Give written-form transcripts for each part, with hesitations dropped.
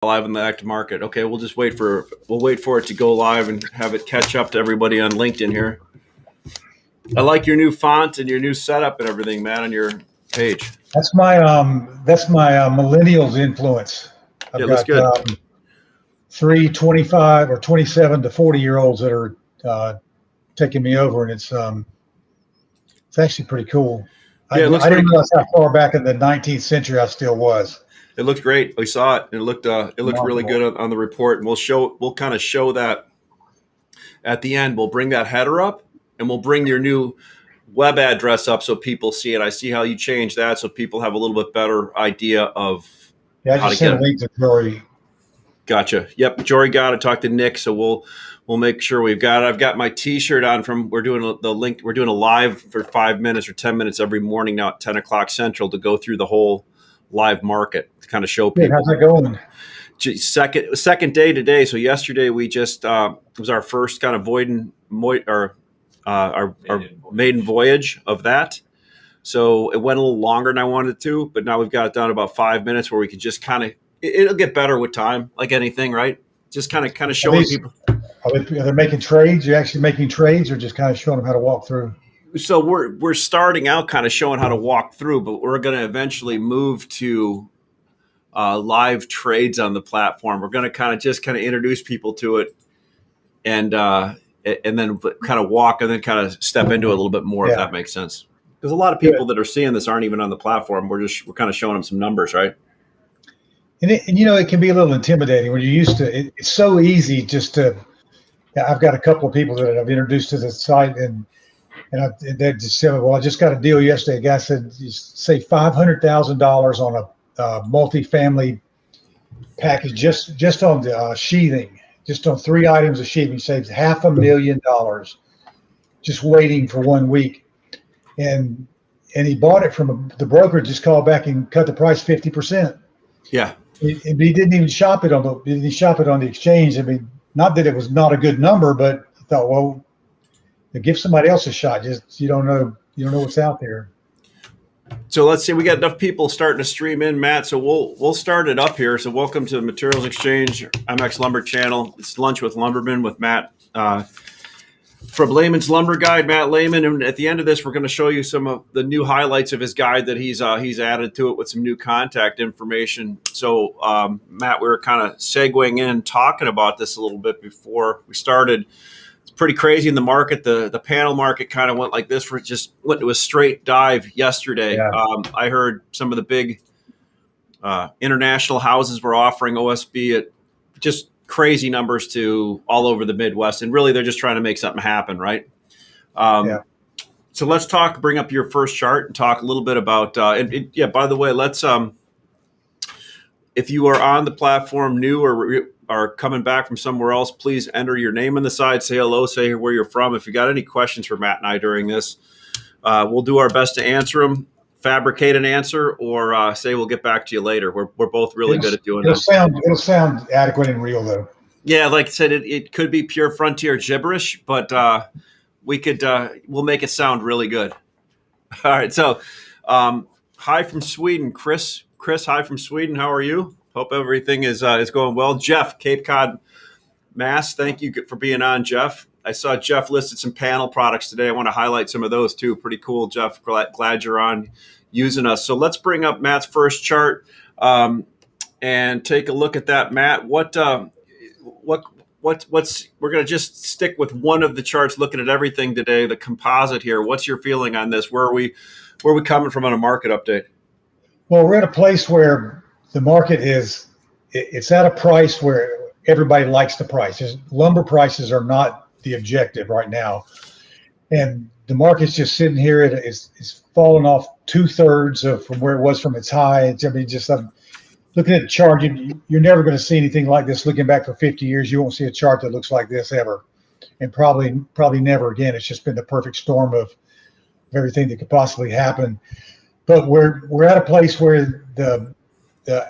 live in the active market. Okay, we'll wait for it to go live and have it catch up to everybody on LinkedIn here. I like your new font and your new setup and everything, Matt, on your page. That's my millennials influence. I've looks good. 3 25 or 27 to 40-year-olds that are taking me over, and it's actually pretty cool. Yeah, I didn't realize how far back in the 19th century I still was. It looked great. We saw it. It looked really good on the report, and we'll kind of show that at the end. We'll bring that header up, and we'll bring your new web address up so people see it. I see how you changed that, so people have a little bit better idea of how to get it. I just sent a link to Jory. Gotcha. Yep, Jory got it. Talk to Nick, so we'll make sure we've got it. I've got my T-shirt on from. We're doing the link. We're doing a live for 5 minutes or 10 minutes every morning now at 10 o'clock Central to go through the whole live market to kind of show people. How's that going? Second day today. So yesterday we just it was our first kind of our maiden voyage of that. So it went a little longer than I wanted to, but now we've got it down to about 5 minutes where we could just kind of. It'll get better with time, like anything, right? Just kind of showing people. Are they making trades? You're actually making trades, or just kind of showing them how to walk through? So we're starting out kind of showing how to walk through, but we're going to eventually move to live trades on the platform. We're going to kind of introduce people to it, and then kind of walk and then kind of step into it a little bit more, if that makes sense. Because a lot of people that are seeing this aren't even on the platform. We're kind of showing them some numbers, right? And it can be a little intimidating when you're used to it. It's so easy just to. I've got a couple of people that I've introduced to the site, and they just said, "Well, I just got a deal yesterday." A guy said, "You save $500,000 on a multifamily package just on the sheathing, just on 3 items of sheathing. Saves $500,000 just waiting for 1 week." And he bought it from the broker. Just called back and cut the price 50%. Yeah. He didn't even shop it on the exchange. I mean, not that it was not a good number, but I thought, well, give somebody else a shot. Just you don't know what's out there. So let's see, we got enough people starting to stream in, Matt. So we'll start it up here. So welcome to the Materials Exchange MX Lumber channel. It's Lunch with Lumberman with Matt from Lehman's Lumber Guide, Matt Lehman. And at the end of this, we're going to show you some of the new highlights of his guide that he's added to it with some new contact information. So, Matt, we were kind of segueing in talking about this a little bit before we started. It's pretty crazy in the market. The panel market kind of went like this, just went to a straight dive yesterday. Yeah. I heard some of the big international houses were offering OSB at just crazy numbers to all over the Midwest, and really they're just trying to make something happen, right? So let's bring up your first chart and talk a little bit about by the way, let's if you are on the platform new or are coming back from somewhere else, please enter your name on the side, say hello, say where you're from. If you got any questions for Matt and I during this, we'll do our best to answer them, fabricate an answer, or say we'll get back to you later. We're both really good at doing that. It'll sound adequate and real, though. Yeah, like I said, it could be pure frontier gibberish, but we'll make it sound really good. All right, so hi from Sweden, Chris. Chris, hi from Sweden. How are you? Hope everything is going well. Jeff, Cape Cod, Mass. Thank you for being on, Jeff. I saw Jeff listed some panel products today. I want to highlight some of those too. Pretty cool, Jeff. Glad you're on using us. So let's bring up Matt's first chart and take a look at that. Matt, what's we're going to just stick with one of the charts, looking at everything today. The composite here. What's your feeling on this? Where are we coming from on a market update? Well, we're at a place where the market it's at a price where everybody likes the price. Lumber prices are not the objective right now, and the market's just sitting here. It's fallen off 2/3 from where it was from its high. I'm looking at the chart. You're never going to see anything like this. Looking back for 50 years, you won't see a chart that looks like this ever, and probably never again. It's just been the perfect storm of everything that could possibly happen. But we're at a place where the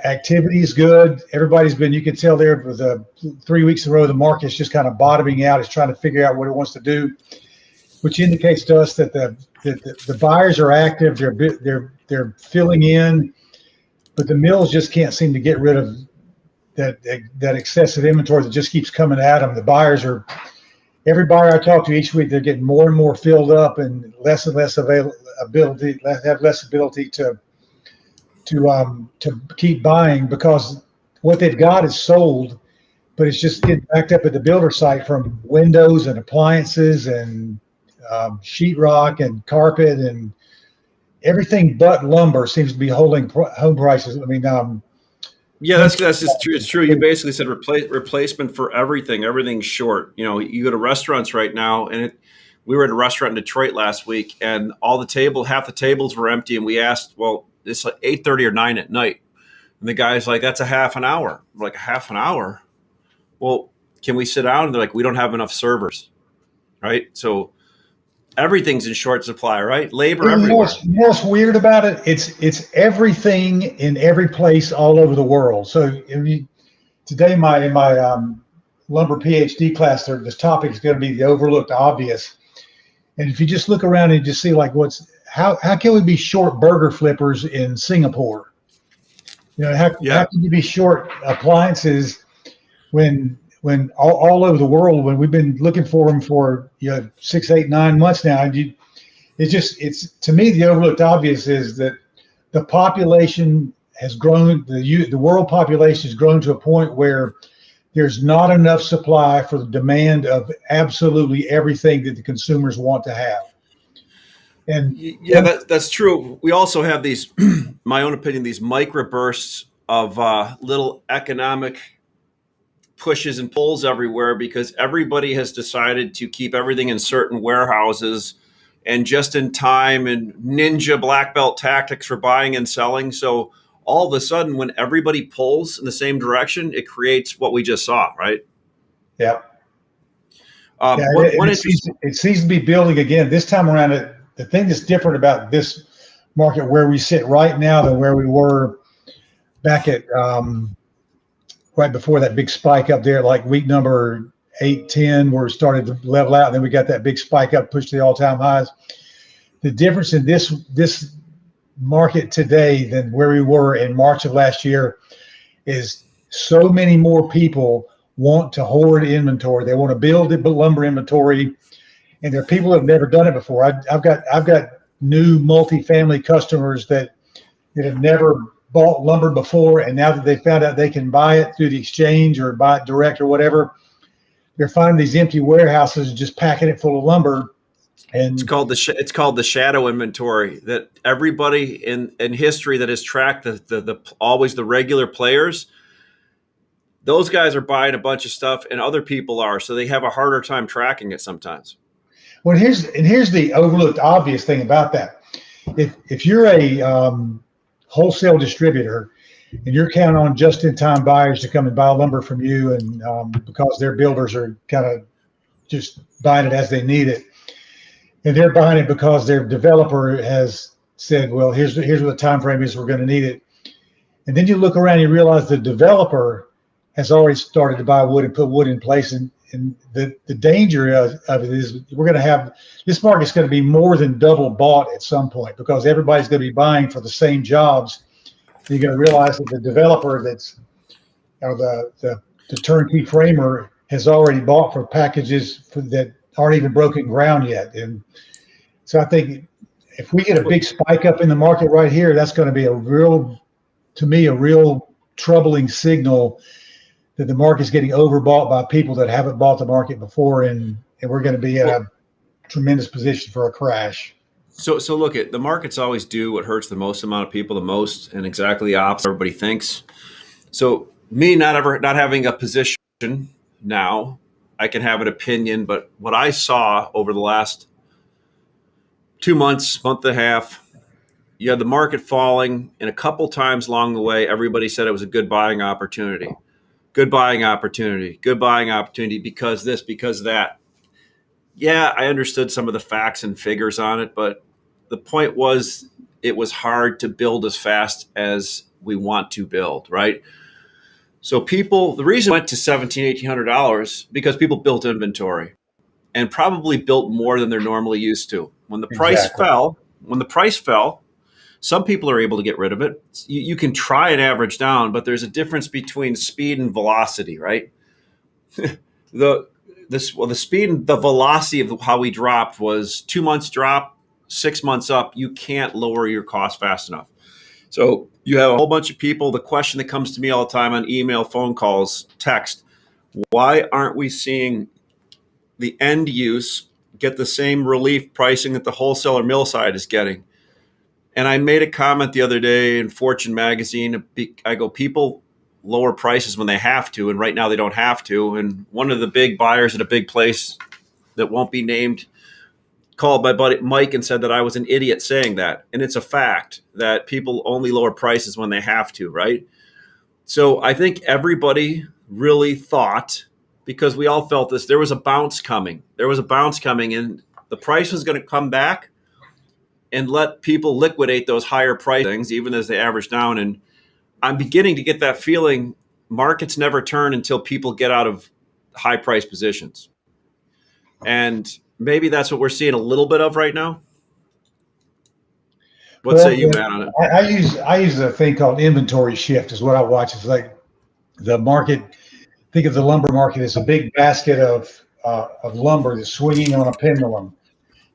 activity is good. Everybody's been, you can tell there for the 3 weeks in a row, the market's just kind of bottoming out. It's trying to figure out what it wants to do, which indicates to us that the buyers are active. They're filling in, but the mills just can't seem to get rid of that excessive inventory that just keeps coming at them. The buyers are, every buyer I talk to each week, they're getting more and more filled up and less ability to keep buying, because what they've got is sold, but it's just getting backed up at the builder site from windows and appliances and sheetrock and carpet and everything but lumber seems to be holding home prices. I mean, yeah, that's just true. It's true. You basically said replacement for everything. Everything's short. You know, you go to restaurants right now, and we were at a restaurant in Detroit last week, and half the tables were empty, and we asked, well, it's like 8:30 or 9 at night, and the guy's like, that's a half an hour. We're like, half an hour? Well, can we sit down? And they're like, we don't have enough servers, right? So everything's in short supply, right? Labor everywhere. You know what's weird about it? It's everything in every place all over the world. So today, in my lumber PhD class, this topic is going to be the overlooked obvious. And if you just look around and just see like how can we be short burger flippers in Singapore? You know, how can you be short appliances when all over the world, when we've been looking for them for 6, 8, 9 months now? It's to me, the overlooked obvious is that the population has grown, the world population has grown to a point where there's not enough supply for the demand of absolutely everything that the consumers want to have. And yeah, that's true. We also have these, my own opinion, these microbursts of little economic pushes and pulls everywhere, because everybody has decided to keep everything in certain warehouses and just in time and ninja black belt tactics for buying and selling. So all of a sudden, when everybody pulls in the same direction, it creates what we just saw, right? Yeah. It seems to be building again this time around. The thing that's different about this market, where we sit right now, than where we were back at right before that big spike up there, like week number 8, 10, where it started to level out, and then we got that big spike up, pushed to the all-time highs. The difference in this market today than where we were in March of last year is so many more people want to hoard inventory. They want to build lumber inventory, and there are people that have never done it before. I've got new multifamily customers that have never bought lumber before, and now that they found out they can buy it through the exchange or buy it direct or whatever, they're finding these empty warehouses and just packing it full of lumber. And it's called the shadow inventory, that everybody in history that has tracked always the regular players, those guys are buying a bunch of stuff and other people are, so they have a harder time tracking it sometimes. Well, here's the overlooked obvious thing about that. If you're a wholesale distributor and you're counting on just-in-time buyers to come and buy lumber from you, and because their builders are kind of just buying it as they need it, and they're buying it because their developer has said, well, here's what the time frame is, we're going to need it. And then you look around and you realize the developer has already started to buy wood and put wood in place. And the danger of it is we're going to have, this market's going to be more than double bought at some point, because everybody's going to be buying for the same jobs. And you're going to realize that the developer the turnkey framer has already bought for packages that aren't even broken ground yet. And so I think if we get a big spike up in the market right here, that's going to be a real troubling signal that the market's getting overbought by people that haven't bought the market before, and we're going to be in a tremendous position for a crash. So look, the markets always do what hurts the most amount of people the most, and exactly the opposite everybody thinks. So me not having a position now, I can have an opinion, but what I saw over the last 2 months, month and a half, you had the market falling, and a couple times along the way, everybody said it was a good buying opportunity. Good buying opportunity, because this, because that. Yeah, I understood some of the facts and figures on it, but the point was it was hard to build as fast as we want to build, right? So the reason it went to $1,700, $1,800, because people built inventory and probably built more than they're normally used to. When the price fell, Some people are able to get rid of it. You can try and average down, but there's a difference between speed and velocity, right? The speed and the velocity of how we dropped was 2 months drop, 6 months up. You can't lower your cost fast enough. So you have a whole bunch of people. The question that comes to me all the time on email, phone calls, text, why aren't we seeing the end use get the same relief pricing that the wholesaler mill side is getting? And I made a comment the other day in Fortune magazine. I go, people lower prices when they have to, and right now they don't have to. And one of the big buyers at a big place that won't be named called my buddy Mike and said that I was an idiot saying that. And it's a fact that people only lower prices when they have to, right? So I think everybody really thought, because we all felt this, there was a bounce coming. There was a bounce coming, and the price was going to come back and let people liquidate those higher price things, even as they average down. And I'm beginning to get that feeling markets never turn until people get out of high price positions. And maybe that's what we're seeing a little bit of right now. What say you, Matt, on it? I use a thing called inventory shift is what I watch. It's like the market. Think of the lumber market as a big basket of lumber that's swinging on a pendulum.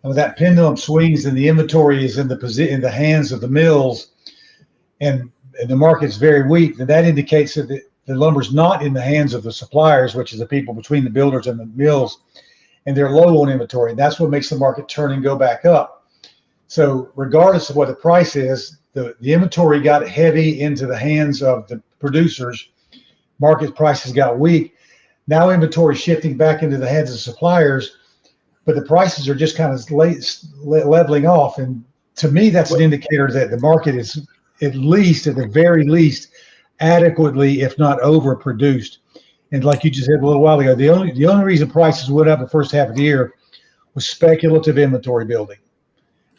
And when that pendulum swings and the inventory is in the hands of the mills, and the market's very weak, then that indicates that the lumber's not in the hands of the suppliers, which is the people between the builders and the mills, and they're low on inventory. And that's what makes the market turn and go back up. So regardless of what the price is, the inventory got heavy into the hands of the producers. Market prices got weak. Now inventory shifting back into the hands of suppliers, but the prices are just kind of leveling off. And to me, that's an indicator that the market is at the very least, adequately, if not overproduced. And like you just said a little while ago, the only reason prices went up the first half of the year was speculative inventory building.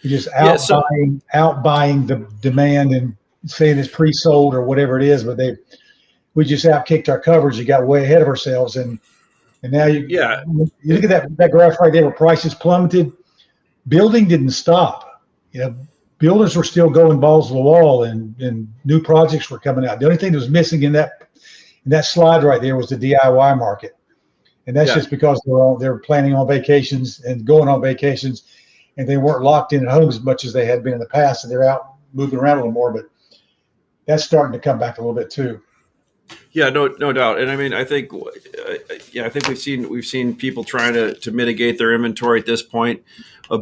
You're just outbuying the demand and saying it's pre-sold or whatever it is, but we just outkicked our coverage. You got way ahead of ourselves, and now you look at that graph right there where prices plummeted. Building didn't stop. Builders were still going balls to the wall, and new projects were coming out. The only thing that was missing in that slide right there was the DIY market, and that's just because they're planning on vacations and going on vacations, and they weren't locked in at home as much as they had been in the past, and they're out moving around a little more. But that's starting to come back a little bit too. Yeah, no doubt. And I mean, I think we've seen people trying to mitigate their inventory at this point.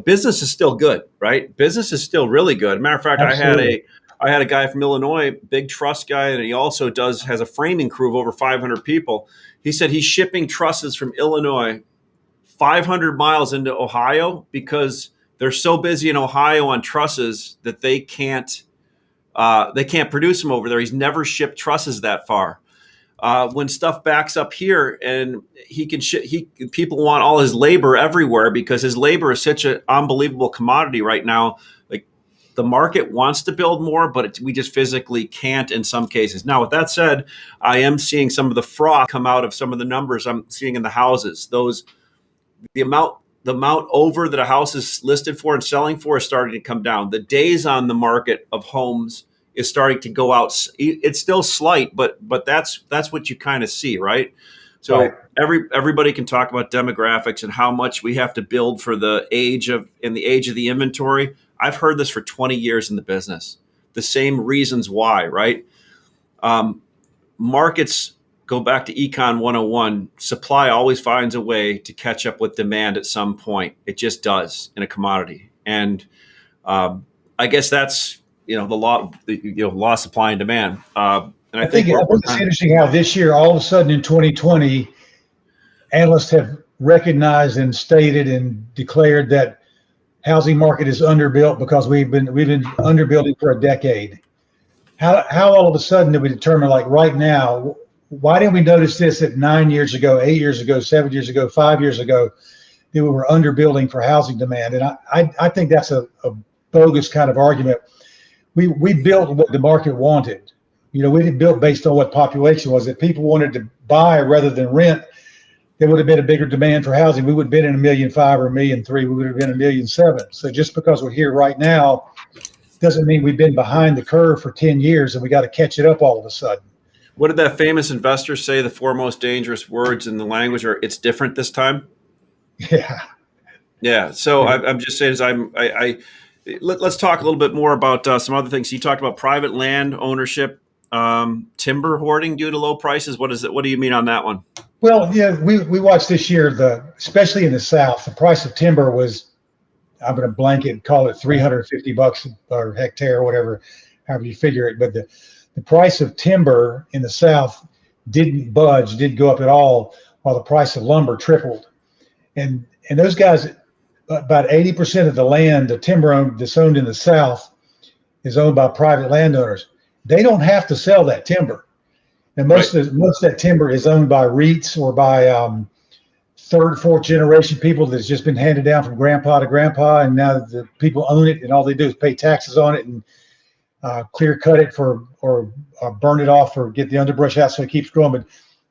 Business is still good, right? Business is still really good. Matter of fact, Absolutely. I had a guy from Illinois, big truss guy, and he also has a framing crew of over 500 people. He said he's shipping trusses from Illinois 500 miles into Ohio because they're so busy in Ohio on trusses that they can't produce them over there. He's never shipped trusses that far. When stuff backs up here, and people want all his labor everywhere because his labor is such an unbelievable commodity right now. Like the market wants to build more, but we just physically can't in some cases. Now, with that said, I am seeing some of the froth come out of some of the numbers I'm seeing in the houses. The amount over that a house is listed for and selling for is starting to come down. The days on the market of homes is starting to go out. It's still slight, but that's what you kind of see, right? So right. Everybody can talk about demographics and how much we have to build for the age of the inventory. I've heard this for 20 years in the business. The same reasons why, right? Markets go back to Econ 101. Supply always finds a way to catch up with demand at some point. It just does in a commodity, and I guess that's the law of supply and demand. And I think it's interesting how this year, all of a sudden in 2020, analysts have recognized and stated and declared that housing market is underbuilt because we've been underbuilding for a decade. How all of a sudden did we determine, like right now, why didn't we notice this at 9 years ago, 8 years ago, 7 years ago, 5 years ago, that we were underbuilding for housing demand? And I think that's a bogus kind of argument. We built what the market wanted. We didn't build based on what population was. If people wanted to buy rather than rent, there would have been a bigger demand for housing. We would have been in 1.5 million or 1.3 million. We would have been 1.7 million. So just because we're here right now doesn't mean we've been behind the curve for 10 years and we got to catch it up all of a sudden. What did that famous investor say? The four most dangerous words in the language are "it's different this time." Yeah. Yeah. So I'm just saying, let's talk a little bit more about some other things. He talked about private land ownership, timber hoarding due to low prices. What is it? What do you mean on that one? Well, yeah, we watched this year, especially in the South, the price of timber was, I'm going to blanket and call it $350 per hectare, or whatever, however you figure it. But the price of timber in the South didn't budge, didn't go up at all, while the price of lumber tripled. And those guys, about 80% of the land, the timber that's owned in the South, is owned by private landowners. They don't have to sell that timber. And most of that timber is owned by REITs or by third, fourth generation people that's just been handed down from grandpa to grandpa, and now the people own it, and all they do is pay taxes on it and clear cut it or burn it off or get the underbrush out so it keeps growing. But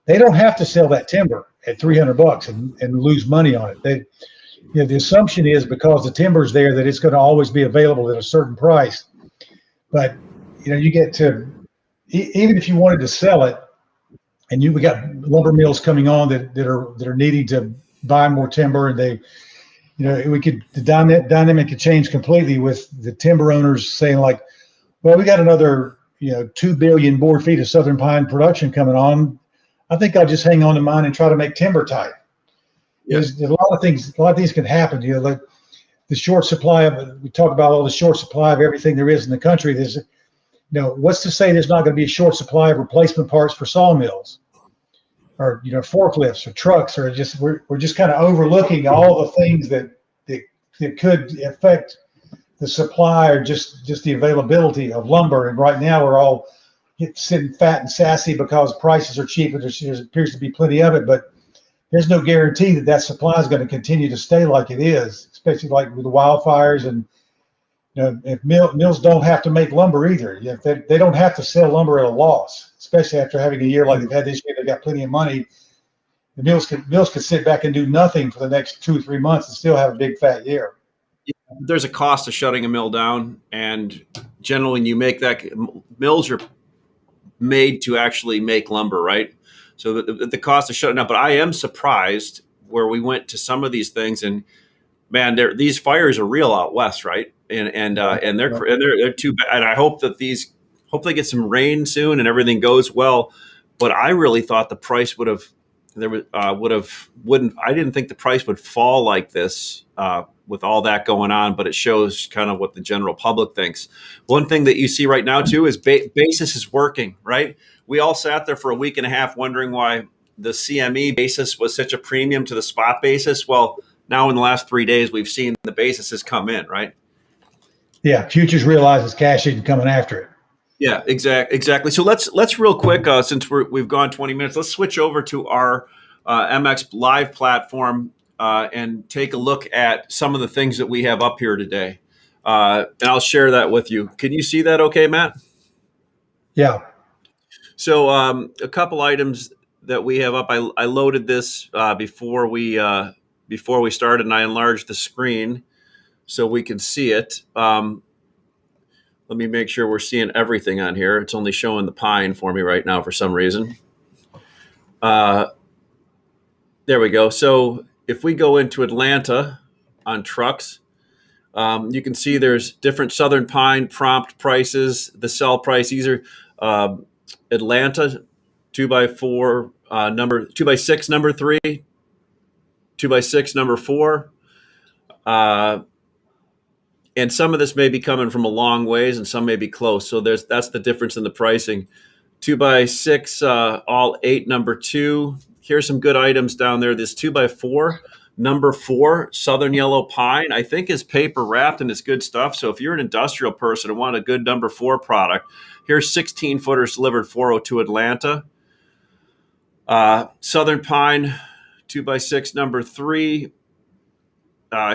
they don't have to sell that timber at $300 and lose money on it. The assumption is because the timber's there that it's going to always be available at a certain price. But you get to, even if you wanted to sell it, and we got lumber mills coming on that are needing to buy more timber, and the dynamic could change completely with the timber owners saying like, well, we got another 2 billion board feet of southern pine production coming on. I think I'll just hang on to mine and try to make timber tight. There's a lot of things can happen. Like the short supply we talk about all the short supply of everything there is in the country. There's what's to say there's not going to be a short supply of replacement parts for sawmills or forklifts or trucks, or we're just kind of overlooking all the things that could affect the supply or just the availability of lumber. And right now we're all sitting fat and sassy because prices are cheap and there appears to be plenty of it, but there's no guarantee that supply is going to continue to stay like it is, especially like with the wildfires. And if mills don't have to make lumber either. They don't have to sell lumber at a loss, especially after having a year like they've had this year. They've got plenty of money. The mills could sit back and do nothing for the next 2 or 3 months and still have a big fat year. There's a cost of shutting a mill down, and generally when you make that, mills are made to actually make lumber, right? So the cost of shutting down. But I am surprised where we went to some of these things, and man, these fires are real out west, right? And they're too bad. And I hope that hopefully get some rain soon and everything goes well. But I really thought the price I didn't think the price would fall like this with all that going on, but it shows kind of what the general public thinks. One thing that you see right now too is basis is working, right? We all sat there for a week and a half wondering why the CME basis was such a premium to the spot basis. Well, now in the last 3 days, we've seen the basis has come in, right? Yeah, futures realizes cash isn't coming after it. Yeah, exactly. So let's real quick, since we've gone 20 minutes, let's switch over to our MX Live platform and take a look at some of the things that we have up here today. And I'll share that with you. Can you see that okay, Matt? Yeah. So a couple items that we have up. I loaded this before we started, and I enlarged the screen so we can see it. Let me make sure we're seeing everything on here. It's only showing the pine for me right now for some reason. There we go. So if we go into Atlanta on trucks, you can see there's different Southern Pine prompt prices, the sell price. These are Atlanta 2x4, 2x6, number 3, 2x6, number 4. And some of this may be coming from a long ways and some may be close. So that's the difference in the pricing. 2x6, all 8, number 2. Here's some good items down there. This 2x4, number 4, Southern Yellow Pine, I think is paper wrapped and it's good stuff. So if you're an industrial person and want a good number 4 product, here's 16 footers delivered 402 Atlanta. Southern Pine, 2x6, number 3.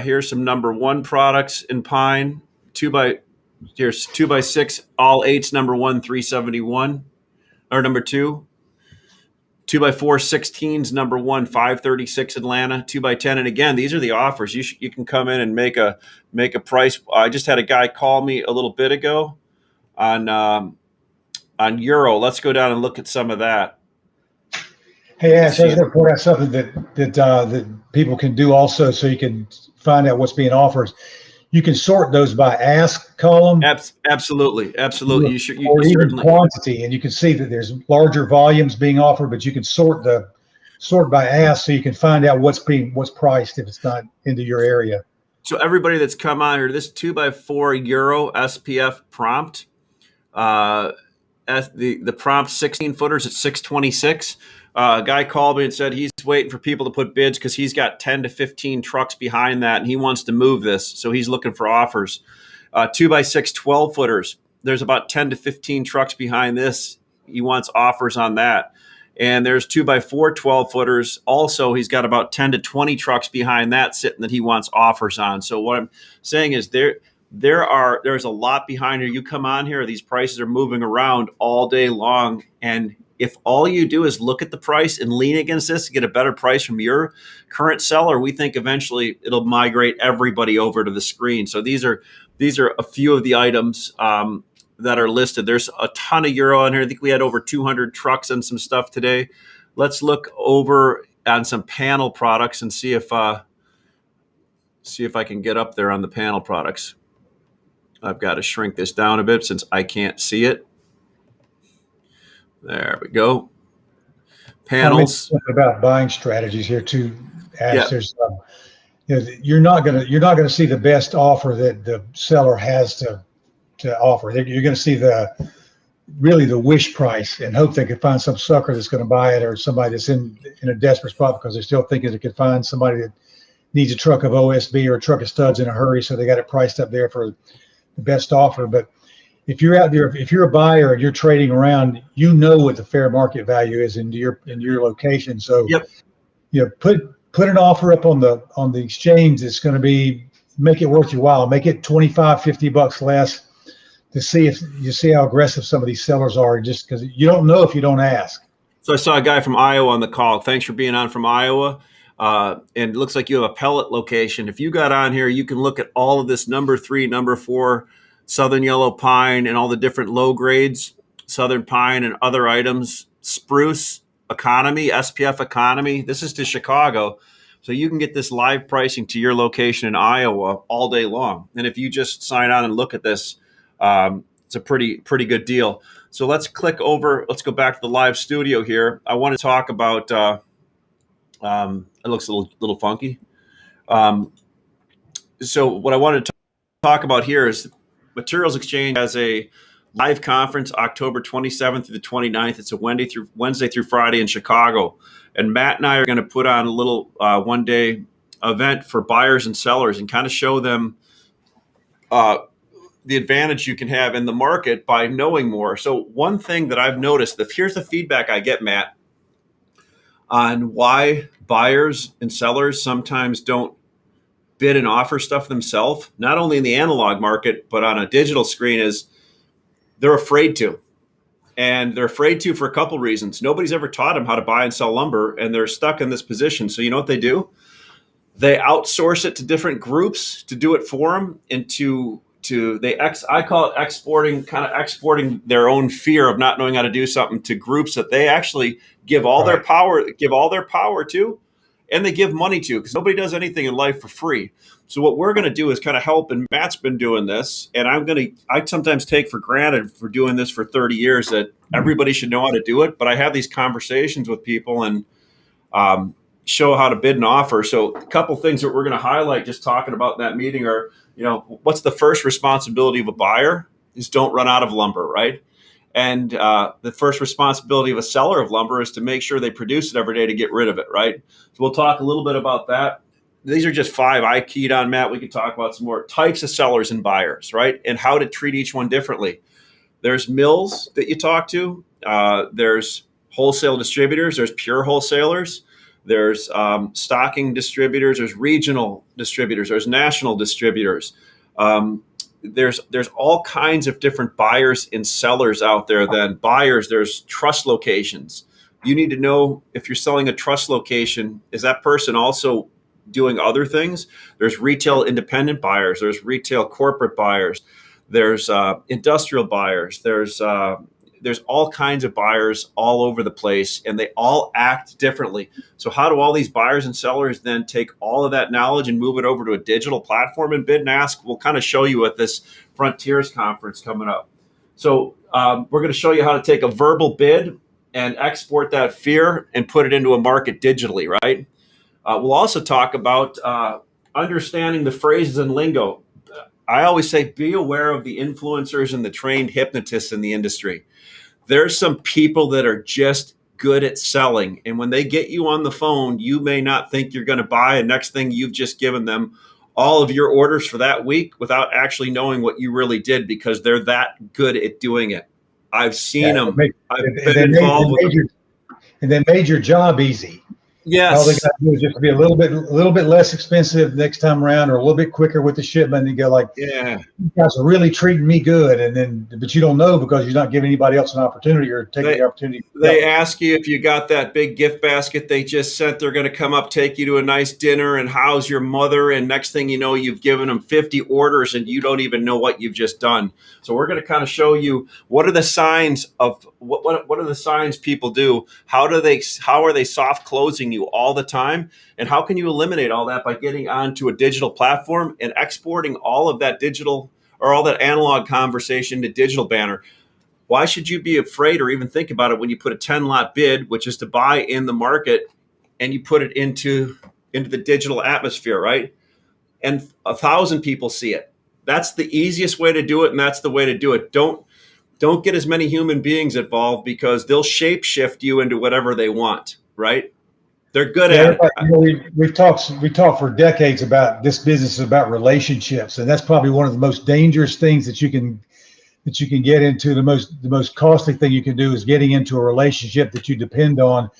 Here's some number 1 products in pine. Here's 2x6, all 8s, number 1, 371, or number 2. 2x4 16s, number one, 536 Atlanta, 2x10. And again, these are the offers. You can come in and make a price. I just had a guy call me a little bit ago on Euro. Let's go down and look at some of that. Hey, Ash, I was going to point out something that people can do also, so you can find out what's being offered. You can sort those by ask column. Absolutely. You or even certainly quantity, and you can see that there's larger volumes being offered, but you can sort by ask, so you can find out what's priced if it's not into your area. So everybody that's come on here, this 2x4 Euro SPF prompt, the prompt 16 footers at 626. A guy called me and said he's waiting for people to put bids because he's got 10 to 15 trucks behind that, and he wants to move this. So he's looking for offers. 2x6 12 footers. There's about 10 to 15 trucks behind this. He wants offers on that. And there's 2x4 12 footers. Also, he's got about 10 to 20 trucks behind that sitting that he wants offers on. So what I'm saying is there's a lot behind here. You come on here, these prices are moving around all day long. And if all you do is look at the price and lean against this to get a better price from your current seller, we think eventually it'll migrate everybody over to the screen. So these are a few of the items that are listed. There's a ton of Euro on here. I think we had over 200 trucks and some stuff today. Let's look over on some panel products and see if I can get up there on the panel products. I've got to shrink this down a bit since I can't see it. There we go. Panels. About buying strategies here too, Ash. Yeah. There's, you're not gonna see the best offer that the seller has to offer. You're going to see the wish price and hope they can find some sucker that's going to buy it, or somebody that's in a desperate spot because they're still thinking they could find somebody that needs a truck of OSB or a truck of studs in a hurry, so they got it priced up there for the best offer. But if you're out there, if you're a buyer and you're trading around, you know what the fair market value is in your location. So put an offer up on the exchange that's going to make it worth your while. Make it $25-$50 less to see how aggressive some of these sellers are, just because you don't know if you don't ask. So I saw a guy from Iowa on the call. Thanks for being on from Iowa. And it looks like you have a pellet location. If you got on here, you can look at all of this number 3, number 4, Southern Yellow Pine, and all the different low grades, Southern Pine and other items, Spruce, Economy, SPF Economy. This is to Chicago. So you can get this live pricing to your location in Iowa all day long. And if you just sign on and look at this, it's a pretty good deal. So let's click over. Let's go back to the live studio here. I want to talk about, it looks a little funky. So what I wanted to talk about here is Materials Exchange has a live conference October 27th through the 29th. It's a Wednesday through Friday in Chicago. And Matt and I are going to put on a little one-day event for buyers and sellers and kind of show them the advantage you can have in the market by knowing more. So one thing that I've noticed, here's the feedback I get, Matt, on why buyers and sellers sometimes don't bid and offer stuff themselves, not only in the analog market, but on a digital screen, is they're afraid to. And they're afraid to for a couple reasons. Nobody's ever taught them how to buy and sell lumber, and they're stuck in this position. So you know what they do? They outsource it to different groups to do it for them, and I call it exporting their own fear of not knowing how to do something to groups that they actually give all their power to, and they give money to, because nobody does anything in life for free. So what we're going to do is kind of help, and Matt's been doing this, and I sometimes take for granted for doing this for 30 years that everybody should know how to do it, but I have these conversations with people and show how to bid and offer. So a couple things that we're going to highlight just talking about in that meeting are, what's the first responsibility of a buyer is don't run out of lumber, right? And the first responsibility of a seller of lumber is to make sure they produce it every day to get rid of it, right? So we'll talk a little bit about that. These are just 5 I keyed on, Matt. We could talk about some more types of sellers and buyers, right? And how to treat each one differently. There's mills that you talk to. There's wholesale distributors. There's pure wholesalers. There's stocking distributors. There's regional distributors. There's national distributors. There's all kinds of different buyers and sellers out there. Then buyers, there's trust locations. You need to know if you're selling a trust location, is that person also doing other things? There's retail independent buyers, there's retail corporate buyers, there's industrial buyers, there's all kinds of buyers all over the place, and they all act differently. So how do all these buyers and sellers then take all of that knowledge and move it over to a digital platform and bid and ask? We'll kind of show you at this Frontiers conference coming up. So we're going to show you how to take a verbal bid and export that fear and put it into a market digitally, right? We'll also talk about understanding the phrases and lingo. I always say, be aware of the influencers and the trained hypnotists in the industry. There's some people that are just good at selling. And when they get you on the phone, you may not think you're going to buy. And next thing, you've just given them all of your orders for that week without actually knowing what you really did, because they're that good at doing it. I've seen them. I've been involved with them. And they made your job easy. Yes. All they got to do is just be a little bit less expensive next time around, or a little bit quicker with the shipment, and go like, yeah, you guys are really treating me good. And then, but you don't know because you're not giving anybody else an opportunity or taking the opportunity. They ask you if you got that big gift basket they just sent. They're going to come up, take you to a nice dinner, and how's your mother? And next thing you know, you've given them 50 orders and you don't even know what you've just done. So we're going to kind of show you what are the signs of what are the signs people do? How are they soft closing you all the time? And how can you eliminate all that by getting onto a digital platform and exporting all of that digital or all that analog conversation to digital banner? Why should you be afraid or even think about it when you put a 10-lot bid, which is to buy in the market, and you put it into the digital atmosphere, right? And 1,000 people see it. That's the easiest way to do it, and that's the way to do it. Don't get as many human beings involved, because they'll shape shift you into whatever they want, right? They're good at it. You know, we've talked for decades about this business is about relationships, and that's probably one of the most dangerous things that you can get into. The most costly thing you can do is getting into a relationship that you depend on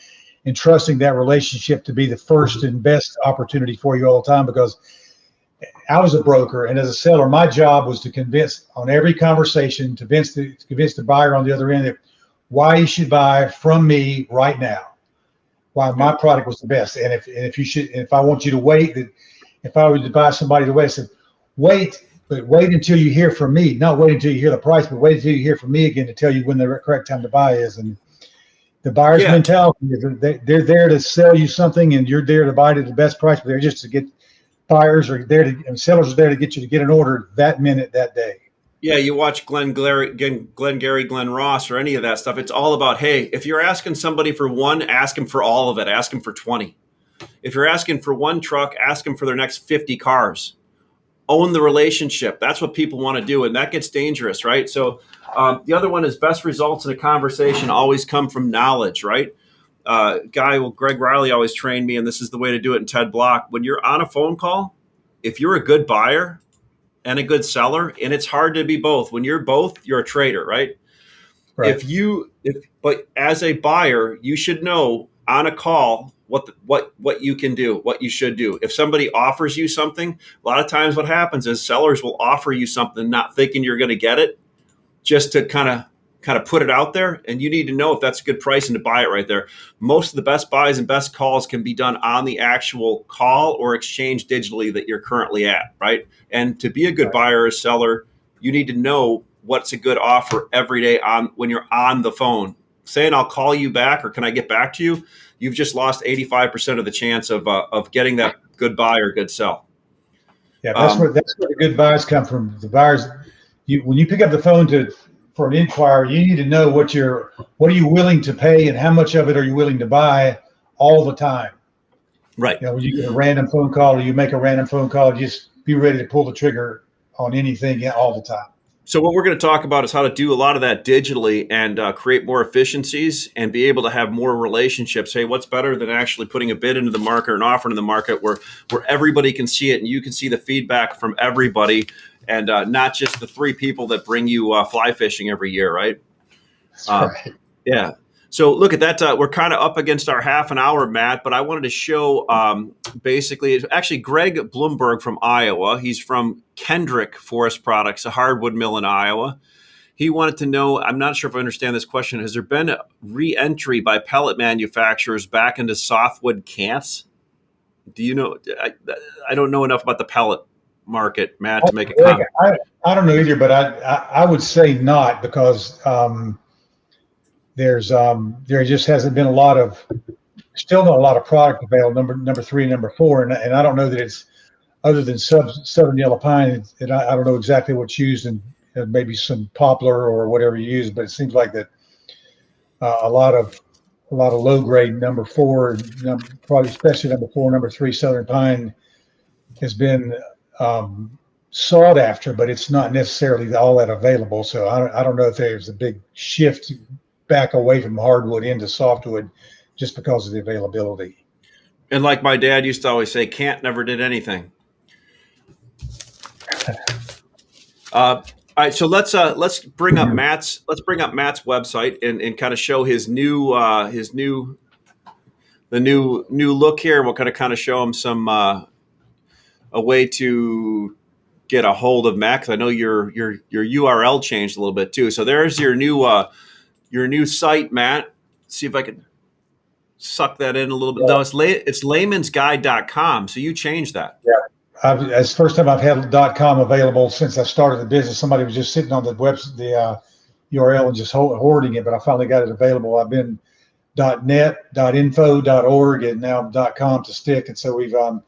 and trusting that relationship to be the first and best opportunity for you all the time. Because I was a broker, and as a seller, my job was to convince on every conversation, to convince the buyer on the other end that why he should buy from me right now, why my product was the best. And if I want you to wait, that if I were to buy somebody to wait, I said, wait until you hear from me, not wait until you hear the price, but wait until you hear from me again to tell you when the correct time to buy is. And the buyer's mentality is they're there to sell you something, and you're there to buy it at the best price, but they're just to get buyers are there to, and sellers are there to get you to get an order that minute, that day. Yeah, you watch Glenn Gary, Glenn Ross, or any of that stuff. It's all about, hey, if you're asking somebody for one, ask them for all of it. Ask them for 20. If you're asking for one truck, ask them for their next 50 cars. Own the relationship. That's what people want to do, and that gets dangerous, right? So the other one is best results in a conversation always come from knowledge, right? Greg Riley always trained me, and this is the way to do it in TED Block. When you're on a phone call, if you're a good buyer and a good seller, and it's hard to be both. When you're both, you're a trader, right? Right. But as a buyer, you should know on a call what you can do, what you should do. If somebody offers you something, a lot of times what happens is sellers will offer you something not thinking you're going to get it, just to kind of put it out there, and you need to know if that's a good price and to buy it right there. Most of the best buys and best calls can be done on the actual call or exchange digitally that you're currently at, right? And to be a good buyer or seller, you need to know what's a good offer every day when you're on the phone. Saying I'll call you back or can I get back to you, you've just lost 85% of the chance of getting that good buy or good sell. Yeah, that's where the good buys come from. The buyers, when you pick up the phone for an inquiry, you need to know what are you willing to pay and how much of it are you willing to buy all the time. Right. You know, when you get a random phone call or you make a random phone call, just be ready to pull the trigger on anything all the time. So what we're going to talk about is how to do a lot of that digitally and create more efficiencies and be able to have more relationships. Hey, what's better than actually putting a bid into the market or an offer into the market where everybody can see it and you can see the feedback from everybody, and not just the 3 people that bring you fly fishing every year, right? That's right. Yeah. So look at that. We're kind of up against our half an hour, Matt, but I wanted to show basically, it's actually Greg Bloomberg from Iowa. He's from Kendrick Forest Products, a hardwood mill in Iowa. He wanted to know, I'm not sure if I understand this question. Has there been a re-entry by pellet manufacturers back into softwood cans? Do you know? I don't know enough about the pellet market, Matt, to make a comment. I don't know either, but I would say not, because there just hasn't been still not a lot of product available, number 3 and number 4, and I don't know that it's, other than southern yellow pine, and I don't know exactly what's used, and maybe some poplar or whatever you use, but it seems like that a lot of low grade number 4, probably especially number 4, number 3 southern pine has been sought after, but it's not necessarily all that available. So I don't know if there's a big shift back away from hardwood into softwood just because of the availability. And like my dad used to always say, Kant never did anything. All right, so let's bring up Matt's website and kind of show his new look here. We'll kind of show him some a way to get a hold of Matt, because I know your URL changed a little bit too. So there's your new site, Matt. See if I can suck that in a little bit. No, it's laymansguide.com. So you changed that. Yeah. It's the first time I've had .com available since I started the business. Somebody was just sitting on the URL and just hoarding it, but I finally got it available. I've been .net, .info, .org, and now .com to stick. And so we've kind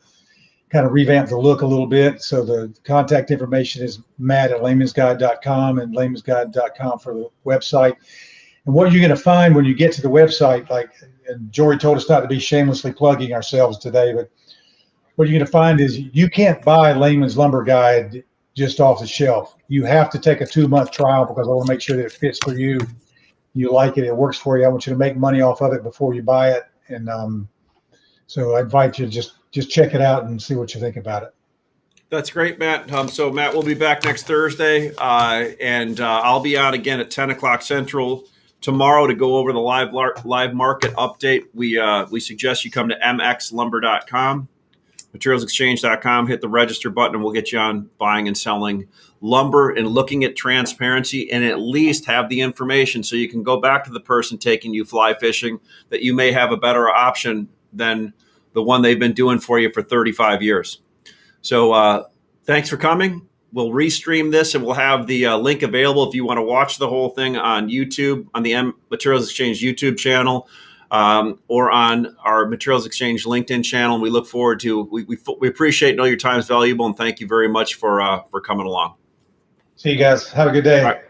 of revamped the look a little bit. So the contact information is matt@laymansguide.com and laymansguide.com for the website. And what you're going to find when you get to the website, and Jory told us not to be shamelessly plugging ourselves today, but what you're going to find is you can't buy Layman's Lumber Guide just off the shelf. You have to take a 2-month trial, because I want to make sure that it fits for you. You like it, it works for you. I want you to make money off of it before you buy it. And so I invite you to just check it out and see what you think about it. That's great, Matt. So Matt, we'll be back next Thursday, and I'll be on again at 10 o'clock Central tomorrow to go over the live market update. We suggest you come to mxlumber.com. materialsexchange.com, hit the register button, and we'll get you on buying and selling lumber and looking at transparency, and at least have the information so you can go back to the person taking you fly fishing that you may have a better option than the one they've been doing for you for 35 years. So thanks for coming. We'll restream this, and we'll have the link available if you want to watch the whole thing on YouTube, on the Materials Exchange YouTube channel. Or on our Materials Exchange LinkedIn channel. We look forward to, we appreciate, know your time is valuable, and thank you very much for coming along. See you guys. Have a good day. All right.